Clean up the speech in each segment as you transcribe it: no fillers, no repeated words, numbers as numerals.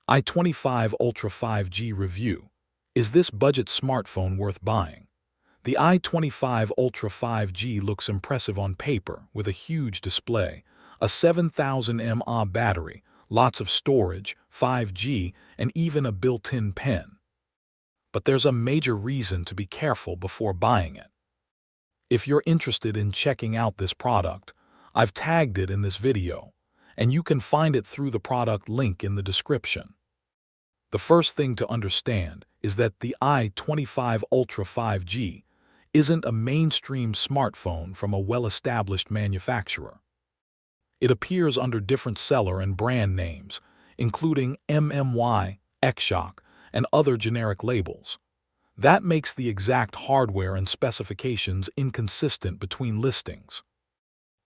I25 Ultra 5G review. Is this budget smartphone worth buying? The I25 Ultra 5G looks impressive on paper with a huge display, a 7000 mAh battery, lots of storage, 5G, and even a built-in pen. But there's a major reason to be careful before buying it. If you're interested in checking out this product, I've tagged it in this video, and you can find it through the product link in the description. The first thing to understand is that the I25 Ultra 5G isn't a mainstream smartphone from a well-established manufacturer. It appears under different seller and brand names, including MMY, X-Shock, and other generic labels. That makes the exact hardware and specifications inconsistent between listings.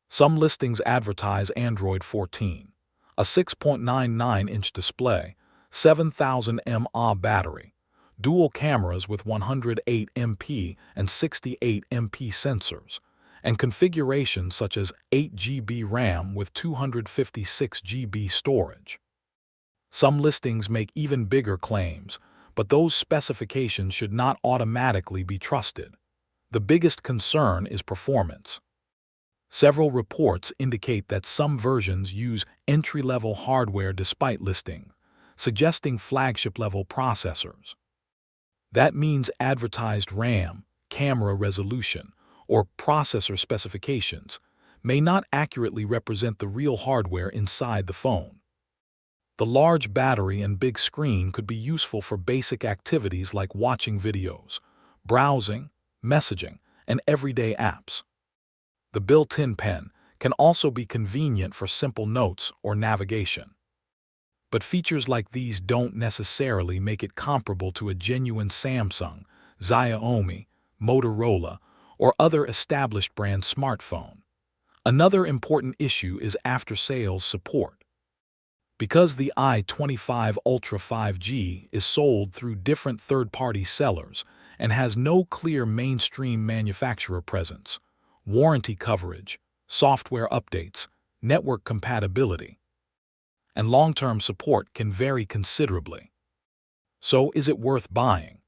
Some listings advertise Android 14, a 6.99-inch display, 7000 mAh battery, dual cameras with 108 MP and 68 MP sensors, and configurations such as 8 GB RAM with 256 GB storage. Some listings make even bigger claims, but those specifications should not automatically be trusted. The biggest concern is performance. Several reports indicate that some versions use entry-level hardware despite listing, suggesting flagship-level processors. That means advertised RAM, camera resolution, or processor specifications may not accurately represent the real hardware inside the phone. The large battery and big screen could be useful for basic activities like watching videos, browsing, messaging, and everyday apps. The built-in pen can also be convenient for simple notes or navigation. But features like these don't necessarily make it comparable to a genuine Samsung, Xiaomi, Motorola, or other established brand smartphone. Another important issue is after-sales support. Because the I25 Ultra 5G is sold through different third-party sellers and has no clear mainstream manufacturer presence, warranty coverage, software updates, network compatibility, and long-term support can vary considerably. So, is it worth buying?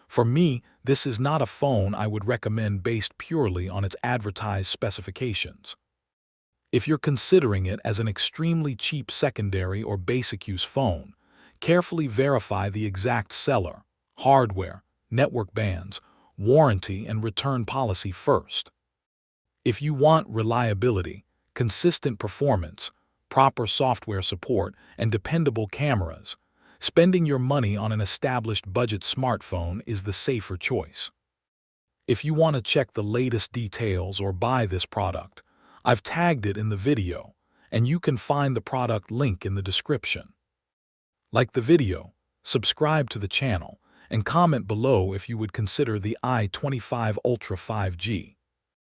For me, this is not a phone I would recommend based purely on its advertised specifications. If you're considering it as an extremely cheap secondary or basic-use phone, carefully verify the exact seller, hardware, network bands, warranty, and return policy first. If you want reliability, consistent performance, proper software support, and dependable cameras, spending your money on an established budget smartphone is the safer choice. If you want to check the latest details or buy this product, I've tagged it in the video, and you can find the product link in the description. Like the video, subscribe to the channel, and comment below if you would consider the I25 Ultra 5G.